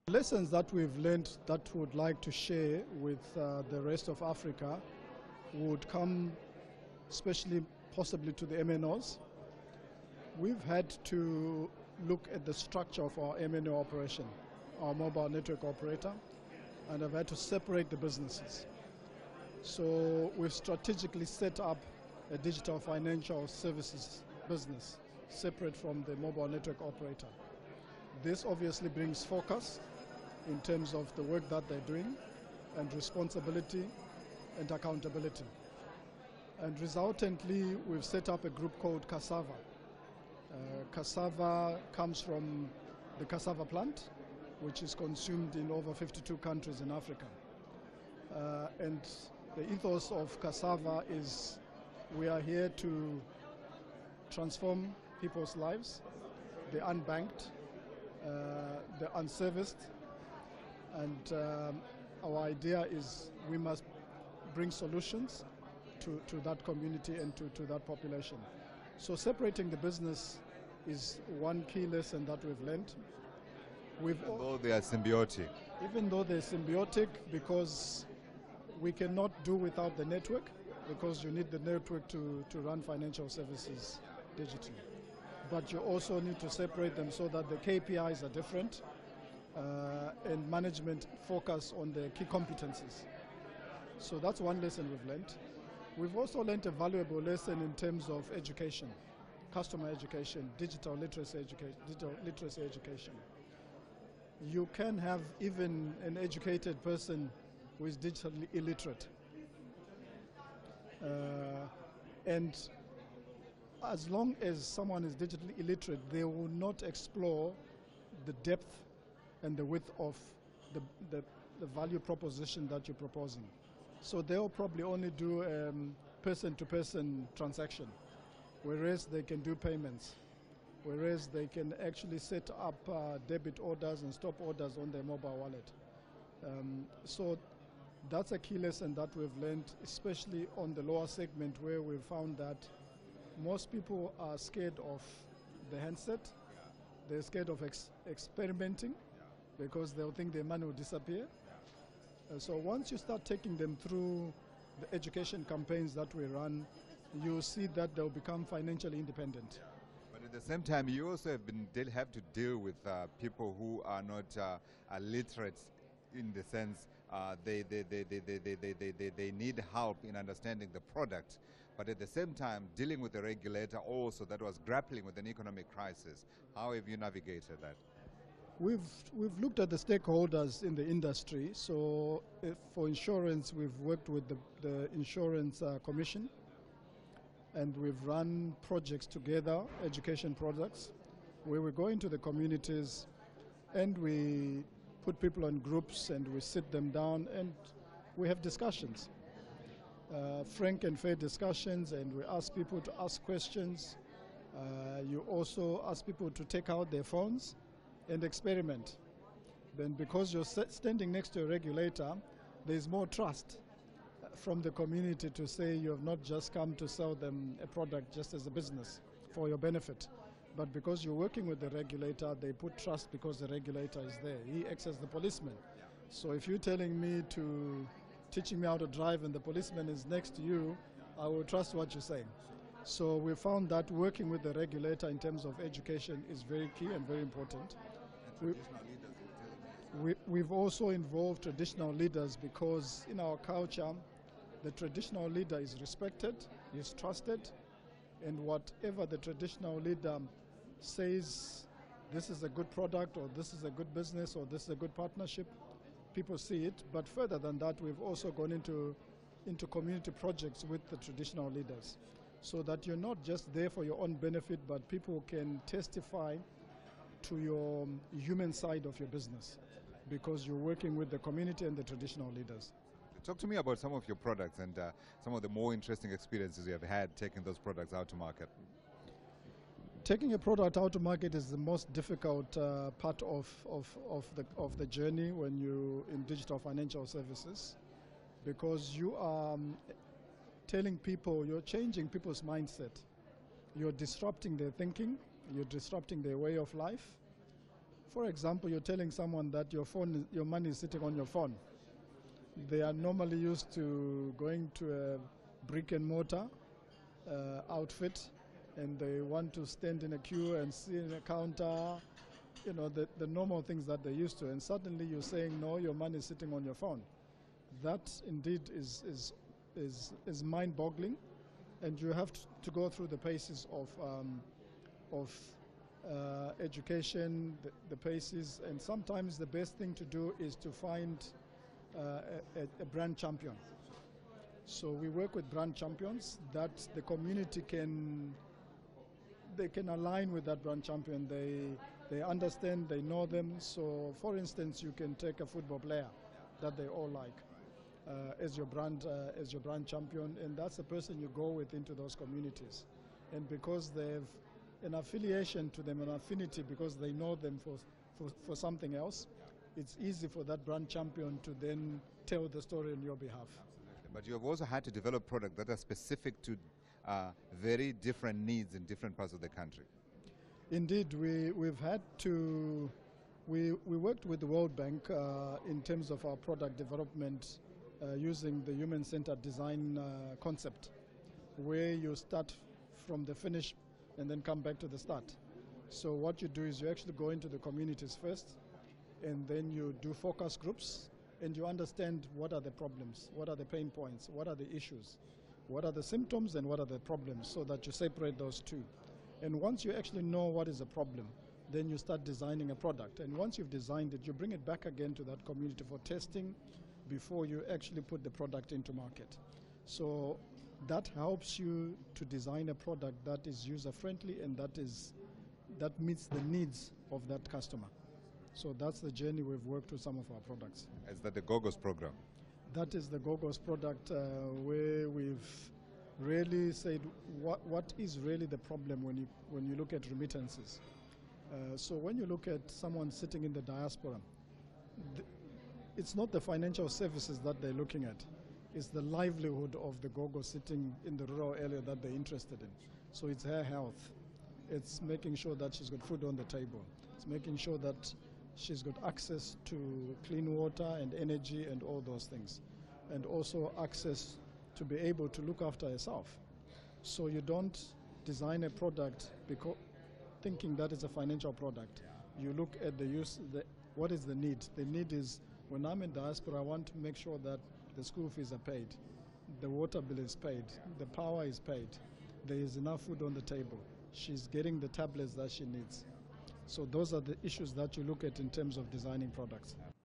Lessons that we've learned that we would like to share with the rest of Africa would come especially possibly to the MNOs. We've had to look at the structure of our MNO operation, our mobile network operator, and have had to separate the businesses. So we've strategically set up a digital financial services business separate from the mobile network operator. This obviously brings focus in terms of the work that they're doing and responsibility and accountability. And resultantly, we've set up a group called Cassava. Cassava comes from the cassava plant, which is consumed in over 52 countries in Africa. And the ethos of Cassava is we are here to transform people's lives, the unbanked, the unserviced, and our idea is we must bring solutions to that community and to that population. So separating the business is one key lesson that we've learned. Even though they are symbiotic. Even though they're symbiotic, because we cannot do without the network, because you need the network to run financial services digitally. But you also need to separate them so that the KPIs are different and management focus on the key competencies. So that's one lesson we've learned. We've also learned a valuable lesson in terms of education, customer education, digital literacy education. You can have even an educated person who is digitally illiterate. And as long as someone is digitally illiterate, they will not explore the depth and the width of the value proposition that you're proposing. So they'll probably only do person-to-person transaction, whereas they can do payments, whereas they can actually set up debit orders and stop orders on their mobile wallet. So that's a key lesson that we've learned, especially on the lower segment, where we've found that most people are scared of the handset. They're scared of experimenting because they'll think their money will disappear. So once you start taking them through the education campaigns that we run, you'll see that they'll become financially independent. But at the same time, you also have to deal with people who are not literate, in the sense they need help in understanding the product, but at the same time dealing with the regulator also that was grappling with an economic crisis. How have you navigated that? We've looked at the stakeholders in the industry. So for insurance, we've worked with the Insurance Commission, and we've run projects together, education projects, where we go into the communities and we put people in groups and we sit them down and we have discussions, frank and fair discussions, and we ask people to ask questions. You also ask people to take out their phones and experiment. Then because you're standing next to a regulator, there's more trust from the community to say you have not just come to sell them a product just as a business for your benefit. But because you're working with the regulator, they put trust because the regulator is there. He acts as the policeman. So if you're telling me teaching me how to drive and the policeman is next to you, I will trust what you're saying. So we found that working with the regulator in terms of education is very key and very important. We've also involved traditional leaders because in our culture, the traditional leader is respected, is trusted, and whatever the traditional leader says, this is a good product, or this is a good business, or this is a good partnership, people see it. But further than that, we've also gone into community projects with the traditional leaders, so that you're not just there for your own benefit, but people can testify to your human side of your business because you're working with the community and the traditional leaders. Talk to me about some of your products and some of the more interesting experiences you have had taking those products out to market. Taking a product out to market is the most difficult part of the journey when you're in digital financial services, because you are telling people, you're changing people's mindset. You're disrupting their thinking, you're disrupting their way of life, For example, you're telling someone that your money is sitting on your phone. They are normally used to going to a brick and mortar outfit, and they want to stand in a queue and see in a counter, you know, the normal things that they're used to. And suddenly you're saying, no, your money is sitting on your phone. That indeed is mind-boggling, and you have to go through the paces of education, the paces, and sometimes the best thing to do is to find a brand champion. So we work with brand champions that the community can align with that brand champion. They understand, they know them. So for instance, you can take a football player that they all like as your brand champion, and that's the person you go with into those communities. And because they have an affiliation to them, an affinity, because they know them for something else, it's easy for that brand champion to then tell the story on your behalf. But you have also had to develop products that are specific to very different needs in different parts of the country. Indeed, we've had to. We worked with the World Bank in terms of our product development using the human-centered design concept, where you start from the finish and then come back to the start. So what you do is you actually go into the communities first, and then you do focus groups, and you understand what are the problems, what are the pain points, what are the issues, what are the symptoms, and what are the problems, so that you separate those two. And once you actually know what is a problem, then you start designing a product. And once you've designed it, you bring it back again to that community for testing before you actually put the product into market. So that helps you to design a product that is user-friendly and that meets the needs of that customer. So that's the journey we've worked with some of our products. Is that the GOGOS program? That is the GOGOS product where we've really said what is really the problem when you look at remittances. So when you look at someone sitting in the diaspora, it's not the financial services that they're looking at. It's the livelihood of the GOGO sitting in the rural area that they're interested in. So it's her health. It's making sure that she's got food on the table. It's making sure that she's got access to clean water and energy and all those things. And also access to be able to look after herself. So you don't design a product thinking that it's a financial product. You look at the use, what is the need? The need is, when I'm in diaspora, I want to make sure that the school fees are paid, the water bill is paid, the power is paid, there is enough food on the table, she's getting the tablets that she needs. So those are the issues that you look at in terms of designing products.